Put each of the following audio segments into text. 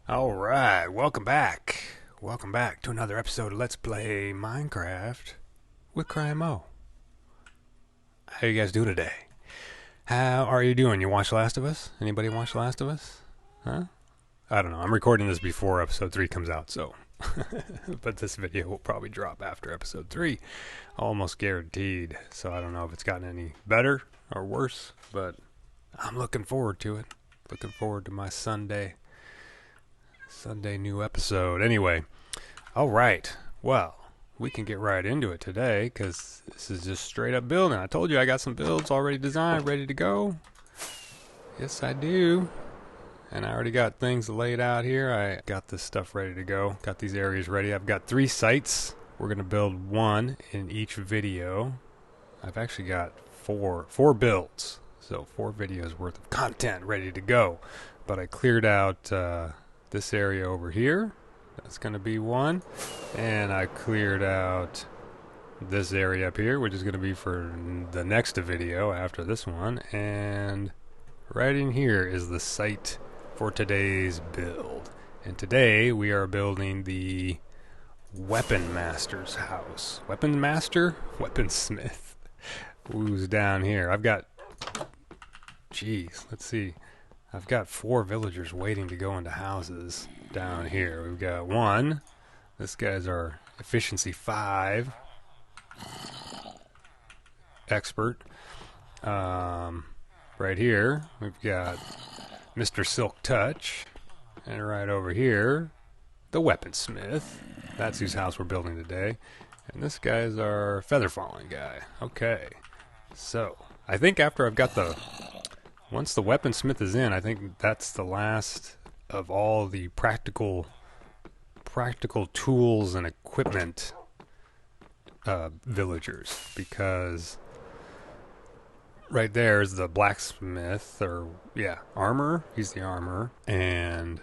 Alright, welcome back. Welcome back to another episode of Let's Play Minecraft with Crymo. How you guys doing today? How are you doing? You watch Last of Us? Anybody watch Last of Us? Huh? I don't know. I'm recording this before episode 3 comes out, so. But this video will probably drop after episode 3. Almost guaranteed. So I don't know if it's gotten any better or worse, but I'm looking forward to it. Looking forward to my Sunday new episode. Anyway, alright, well, we can get right into it today because this is just straight up building. I told you I got some builds already designed, ready to go. Yes, I do. And I already got things laid out here. I got this stuff ready to go. Got these areas ready. I've got 3 sites. We're going to build one in each video. I've actually got four builds. So 4 videos worth of content ready to go. But I cleared out this area over here. That's going to be one. And I cleared out this area up here, which is going to be for the next video after this one. And right in here is the site for today's build. And today we are building the Weapon Master's house. Weapon Master? Weaponsmith. Who's down here? I've got... Jeez, let's see. I've got 4 villagers waiting to go into houses down here. We've got 1. This guy's our efficiency 5 expert. Right here, we've got Mr. Silk Touch. And right over here, the Weaponsmith. That's whose house we're building today. And this guy's our feather falling guy. Okay. So, I think after I've got once the Weaponsmith is in, I think that's the last of all the practical tools and equipment villagers, because right there is the blacksmith, or armor. He's the armor, and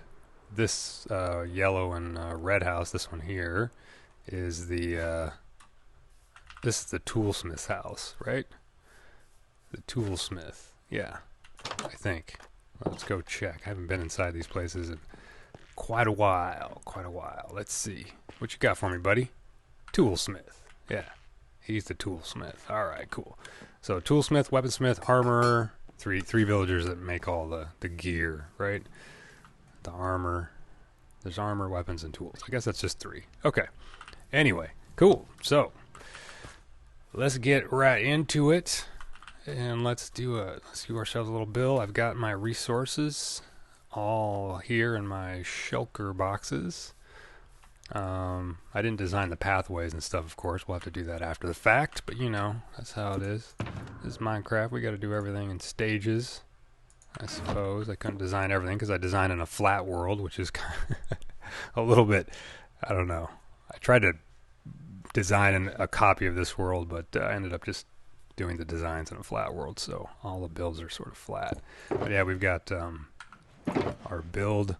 this yellow and red house, this one here, is this is the toolsmith's house, right? The toolsmith, yeah. I think. Let's go check. I haven't been inside these places in quite a while. Let's see. What you got for me, buddy? Toolsmith. Yeah. He's the toolsmith. Alright, cool. So, toolsmith, weaponsmith, armor. Three villagers that make all the gear, right? The armor. There's armor, weapons, and tools. I guess that's just 3. Okay. Anyway, cool. So, let's get right into it. And let's do ourselves a little build. I've got my resources all here in my shulker boxes. I didn't design the pathways and stuff, of course. We'll have to do that after the fact, but you know, that's how it is. This is Minecraft. We got to do everything in stages, I suppose. I couldn't design everything because I designed in a flat world, which is kind of a little bit, I don't know. I tried to design a copy of this world, but I ended up just doing the designs in a flat world, so all the builds are sort of flat. But yeah, we've got our build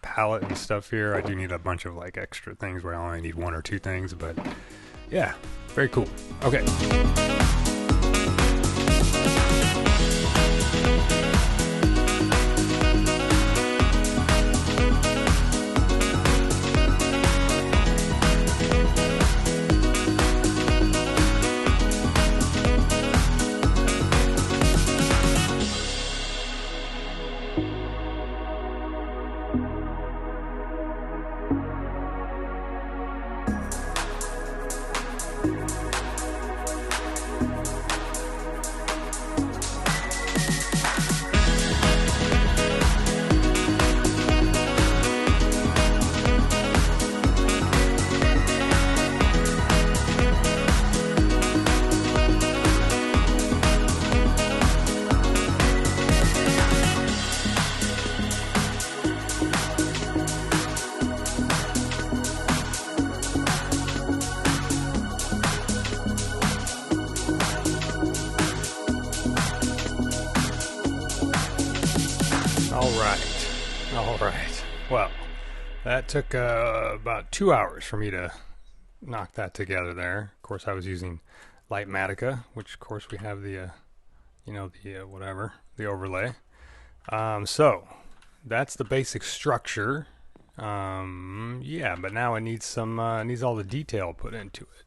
palette and stuff here. I do need a bunch of like extra things where I only need 1 or 2 things, but yeah, very cool. Okay. Alright. Well, that took about 2 hours for me to knock that together there. Of course, I was using Lightmatica, which of course we have the, whatever, the overlay. So, that's the basic structure. Yeah, but now it needs some needs all the detail put into it.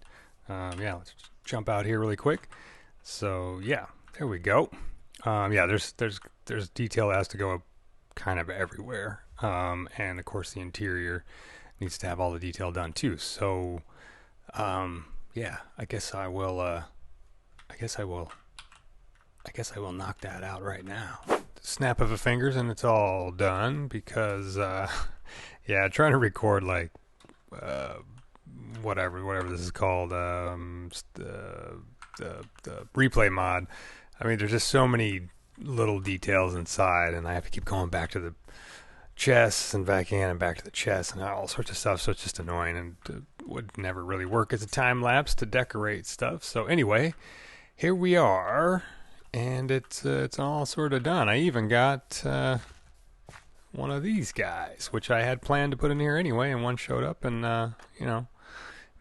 Yeah, let's jump out here really quick. So yeah, there we go. Yeah, there's detail that has to go kind of everywhere. And of course the interior needs to have all the detail done too. So yeah, I guess I will knock that out right now. Snap of a fingers and it's all done because yeah, trying to record like whatever this is called, the replay mod. I mean, there's just so many little details inside, and I have to keep going back to the chest and back in and back to the chest and all sorts of stuff. So it's just annoying and would never really work as a time lapse to decorate stuff. So anyway, here we are, and it's all sort of done. I even got one of these guys, which I had planned to put in here anyway, and one showed up and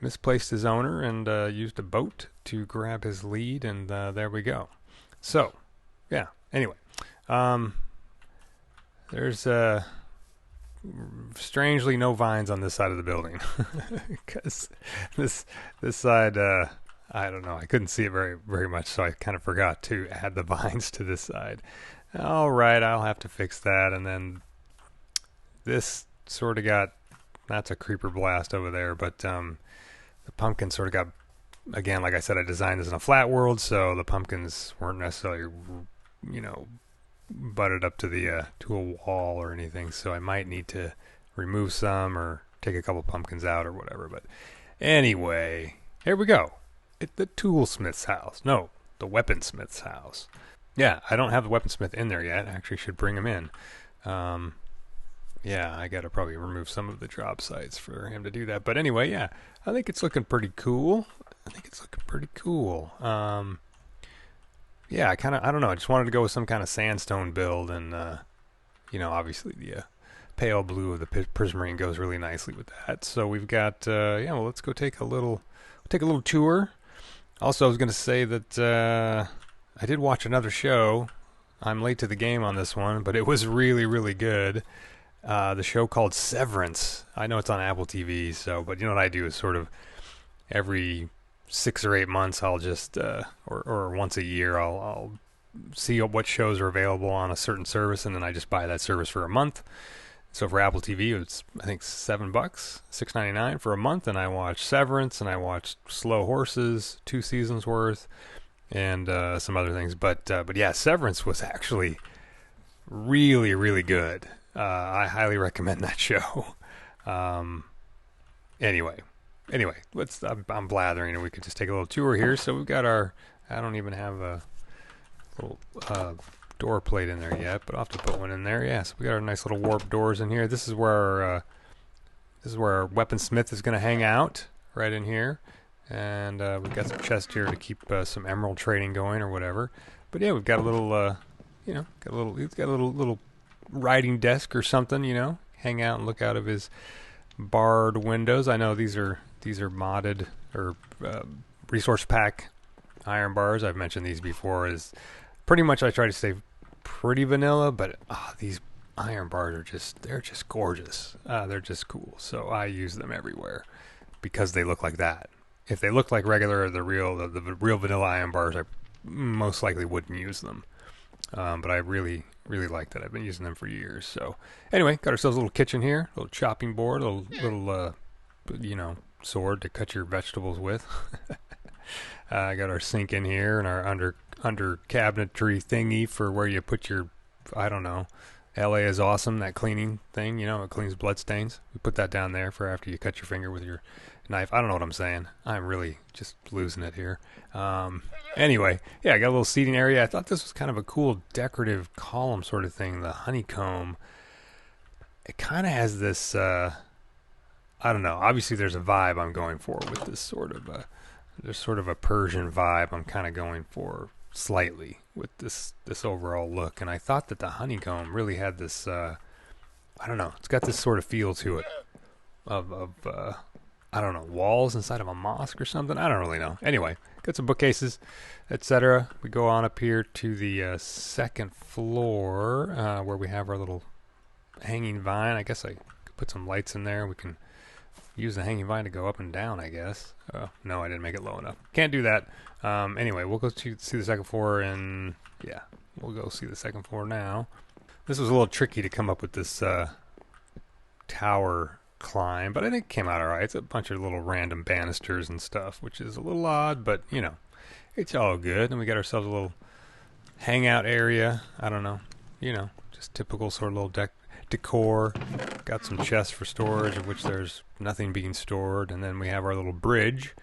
misplaced his owner and used a boat to grab his lead, and there we go. So yeah, anyway, there's strangely no vines on this side of the building because this side, I don't know, I couldn't see it very much, so I kind of forgot to add the vines to this side. All right, I'll have to fix that. And then this sort of got, that's a creeper blast over there, but the pumpkin sort of got, again, like I said, I designed this in a flat world, so the pumpkins weren't necessarily, butted up to the to a wall or anything. So I might need to remove some or take a couple pumpkins out or whatever. But anyway, here we go. At the toolsmith's house. No, the weaponsmith's house. Yeah, I don't have the weaponsmith in there yet. I actually should bring him in. Yeah, I gotta probably remove some of the drop sites for him to do that. But anyway, yeah, I think it's looking pretty cool. Yeah, I don't know. I just wanted to go with some kind of sandstone build, and obviously the pale blue of the prismarine goes really nicely with that. So we've got well, let's go take a little tour. Also, I was going to say that I did watch another show. I'm late to the game on this one, but it was really, really good. The show called Severance. I know it's on Apple TV, but you know what I do is sort of every 6 or 8 months I'll just or once a year I'll see what shows are available on a certain service, and then I just buy that service for a month. So for Apple TV it's I think $7, $6.99 for a month, and I watch Severance and I watch Slow Horses, 2 seasons worth, and some other things. But yeah, Severance was actually really, really good. I highly recommend that show. Anyway, I'm blathering, and we could just take a little tour here. So we've got I don't even have a little door plate in there yet, but I'll have to put one in there. Yeah, so we got our nice little warp doors in here. This is where our weaponsmith is going to hang out, right in here. And we've got some chest here to keep some emerald trading going or whatever. But yeah, we've got a little, he's got a little writing desk or something, hang out and look out of his barred windows. I know these are modded or resource pack iron bars. I've mentioned these before. Is pretty much I try to stay pretty vanilla, but these iron bars are they're just gorgeous. They're just cool. So I use them everywhere because they look like that. If they look like regular, the real vanilla iron bars, I most likely wouldn't use them. But I really, really like that. I've been using them for years. So anyway, got ourselves a little kitchen here, a little chopping board, a little sword to cut your vegetables with. I got our sink in here and our under cabinetry thingy for where you put your, I don't know, LA is awesome, that cleaning thing, it cleans blood stains. You put that down there for after you cut your finger with your knife. I don't know what I'm saying. I'm really just losing it here. Anyway, yeah, I got a little seating area. I thought this was kind of a cool decorative column sort of thing, the honeycomb. It kind of has this, I don't know, obviously there's a vibe I'm going for with this there's sort of a Persian vibe I'm kind of going for slightly with this overall look. And I thought that the honeycomb really had this, I don't know, it's got this sort of feel to it of I don't know, walls inside of a mosque or something. I don't really know. Anyway, got some bookcases, etc. We go on up here to the second floor where we have our little hanging vine. I guess I put some lights in there. We can use the hanging vine to go up and down, I guess. Oh, no, I didn't make it low enough. Can't do that. Anyway, we'll go see the second floor, and yeah, we'll go see the second floor now. This was a little tricky to come up with this tower climb, but I think it came out alright. It's a bunch of little random banisters and stuff, which is a little odd, but you know, it's all good. And we got ourselves a little hangout area. I don't know, you know, just typical sort of little decor. Got some chests for storage, of which there's nothing being stored, and then we have our little bridge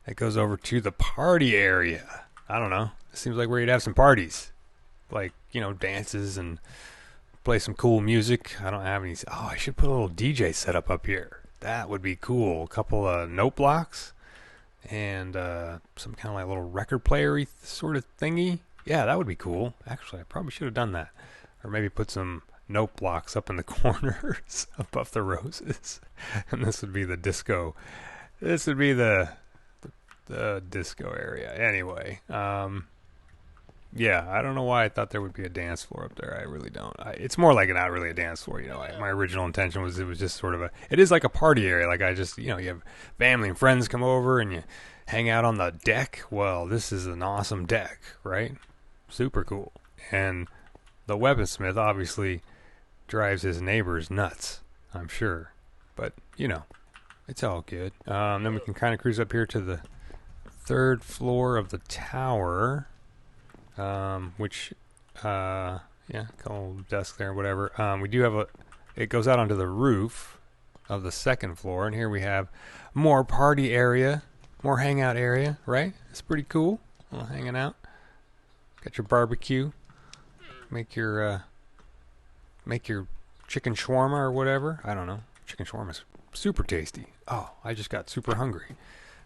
that goes over to the party area. I don't know, it seems like where you'd have some parties, like, you know, dances and play some cool music. I don't have any. Oh, I should put a little DJ setup up here. That would be cool. A couple of note blocks and some kind of like little record player-y sort of thingy. Yeah, that would be cool. Actually, I probably should have done that. Or maybe put some note blocks up in the corners above the roses. And this would be the disco. This would be the disco area. Anyway, yeah, I don't know why I thought there would be a dance floor up there. I really don't. It's more like not really a dance floor, you know. My original intention was it was just sort of it is like a party area. Like I just, you know, you have family and friends come over and you hang out on the deck. Well, this is an awesome deck, right? Super cool. And the weaponsmith obviously drives his neighbors nuts, I'm sure. But, you know, it's all good. Then we can kind of cruise up here to the third floor of the tower. Which, yeah, couple desk there, whatever. We do have it goes out onto the roof of the second floor, and here we have more party area, more hangout area, right? It's pretty cool. A little hanging out. Got your barbecue. Make your chicken shawarma or whatever. I don't know. Chicken shawarma's super tasty. Oh, I just got super hungry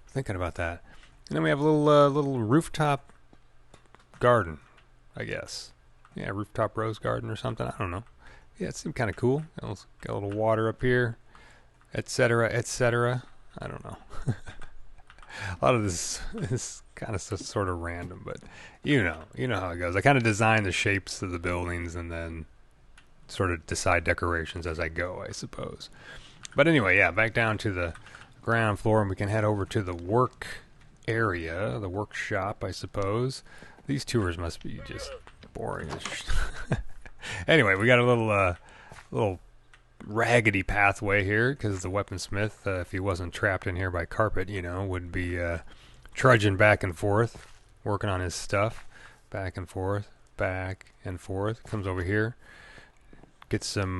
thinking about that. And then we have a little rooftop garden, I guess. Yeah, rooftop rose garden or something. I don't know. Yeah, it seemed kind of cool. Got a little water up here, etc., etc. I don't know. A lot of this is kind of sort of random, but you know how it goes. I kind of design the shapes of the buildings and then sort of decide decorations as I go, I suppose. But anyway, yeah, back down to the ground floor, and we can head over to the work area, the workshop, I suppose. These tours must be just boring. Anyway, we got a little raggedy pathway here because the weaponsmith, if he wasn't trapped in here by carpet, you know, would be trudging back and forth, working on his stuff, back and forth, comes over here, gets some,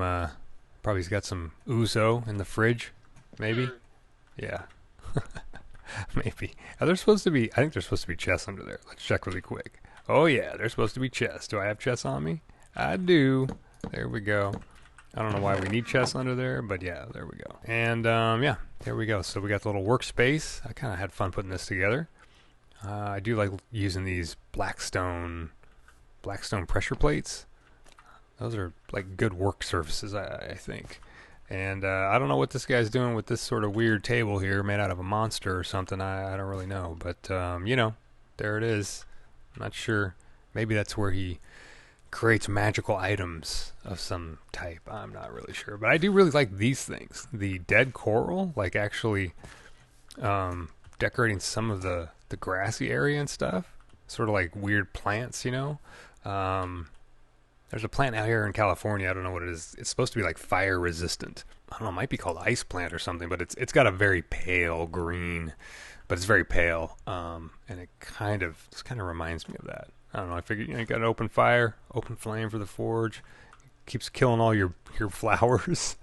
probably he's got some ouzo in the fridge, maybe. Yeah. Maybe. Are there supposed to be, I think there's supposed to be chests under there. Let's check really quick. Oh yeah, there's supposed to be chests. Do I have chests on me? I do. There we go. I don't know why we need chests under there, but yeah, there we go. And yeah, there we go. So we got the little workspace. I kind of had fun putting this together. I do like using these Blackstone pressure plates. Those are like good work surfaces, I think. And I don't know what this guy's doing with this sort of weird table here made out of a monster or something. I don't really know. But, you know, there it is. I'm not sure. Maybe that's where he creates magical items of some type. I'm not really sure. But I do really like these things. The dead coral, like actually decorating some of the grassy area and stuff. Sort of like weird plants, you know. There's a plant out here in California. I don't know what it is. It's supposed to be like fire resistant. I don't know. It might be called ice plant or something, but it's got a very pale green, but it's very pale. And it kind of reminds me of that. I don't know. I figured, you know, you got an open fire, open flame for the forge. Keeps killing all your flowers,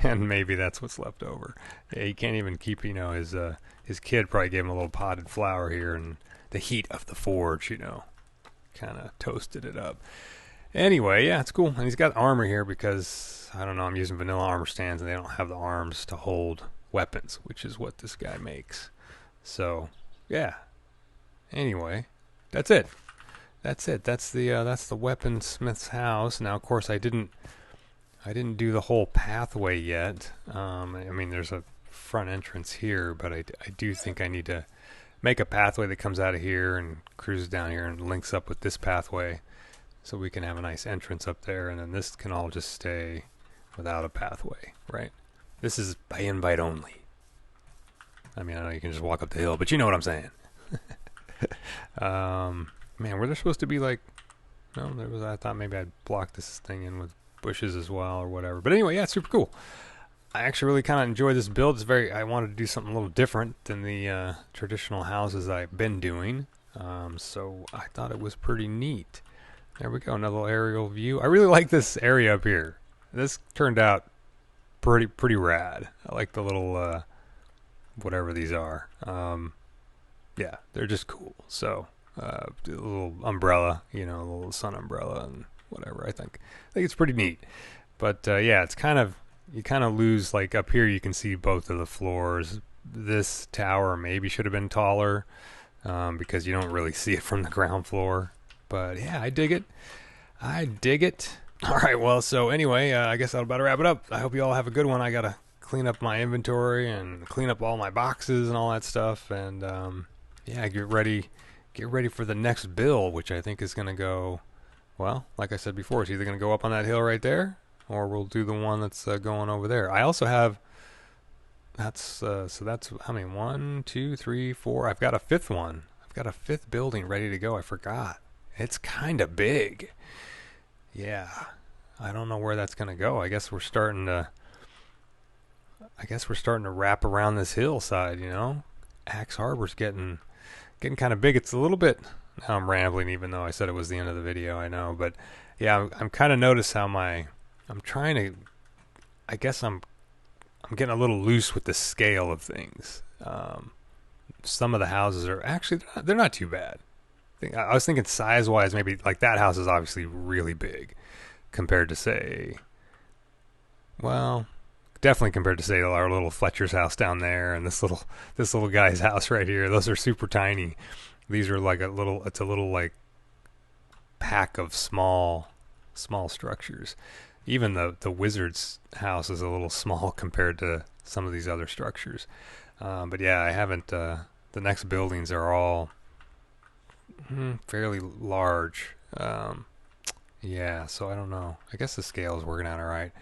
and maybe that's what's left over. Yeah, he can't even keep, you know, his kid probably gave him a little potted flower here, and the heat of the forge, you know, kind of toasted it up. Anyway, yeah, it's cool. And he's got armor here because, I don't know, I'm using vanilla armor stands and they don't have the arms to hold weapons, which is what this guy makes. So, yeah. Anyway, that's it. That's the weaponsmith's house. Now, of course, I didn't do the whole pathway yet. I mean, there's a front entrance here, but I do think I need to make a pathway that comes out of here and cruises down here and links up with this pathway. So we can have a nice entrance up there, and then this can all just stay without a pathway, right? This is by invite only. I mean, I know you can just walk up the hill, but you know what I'm saying. Man, were there supposed to be like... No, there was. I thought maybe I'd block this thing in with bushes as well or whatever. But anyway, yeah, it's super cool. I actually really kind of enjoy this build. It's very... I wanted to do something a little different than the traditional houses I've been doing. So I thought it was pretty neat. There we go, another little aerial view. I really like this area up here. This turned out pretty rad. I like the little whatever these are. Yeah, they're just cool. So a little umbrella, you know, a little sun umbrella and whatever. I think it's pretty neat. But yeah, it's kind of, you kind of lose, like up here you can see both of the floors. This tower maybe should have been taller because you don't really see it from the ground floor. But yeah, I dig it. I dig it. All right, well, so anyway, I guess I'll about to wrap it up. I hope you all have a good one. I got to clean up my inventory and clean up all my boxes and all that stuff. And yeah, get ready for the next build, which I think is going to go, well, like I said before, it's either going to go up on that hill right there, or we'll do the one that's going over there. I also have, so that's how many? 1, 2, 3, 4. I've got a fifth one. I've got a fifth building ready to go. I forgot. It's kind of big. Yeah. I don't know where that's going to go. I guess we're starting to wrap around this hillside, you know. Axe Harbor's getting kind of big. It's a little bit, now I'm rambling even though I said it was the end of the video, I know, but yeah, I'm kind of notice how I'm trying to, I guess I'm getting a little loose with the scale of things. Some of the houses are actually, they're not too bad. I was thinking size-wise, maybe like that house is obviously really big compared to, say, well, definitely compared to, say, our little Fletcher's house down there and this little guy's house right here. Those are super tiny. These are like it's a little like pack of small structures. Even the wizard's house is a little small compared to some of these other structures. But yeah, I haven't, the next buildings are all fairly large. Yeah, so I don't know. I guess the scale is working out all right.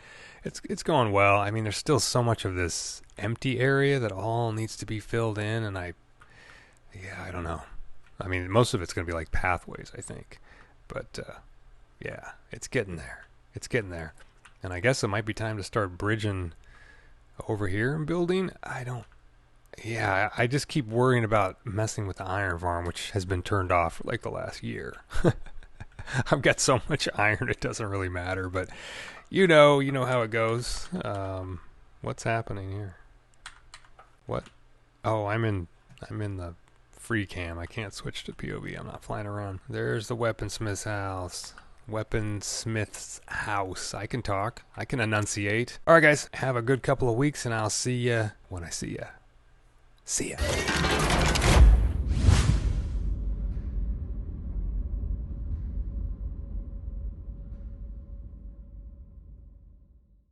It's going well. I mean, there's still so much of this empty area that all needs to be filled in, and I don't know. I mean, most of it's going to be like pathways, I think. But yeah, it's getting there. It's getting there. And I guess it might be time to start bridging over here and building. Yeah, I just keep worrying about messing with the iron farm, which has been turned off for like the last year. I've got so much iron it doesn't really matter, but you know how it goes. What's happening here? What? Oh, I'm in the free cam. I can't switch to POV. I'm not flying around. There's the Weaponsmith's house. Weaponsmith's house. I can talk. I can enunciate. All right, guys. Have a good couple of weeks, and I'll see ya when I see ya. See ya.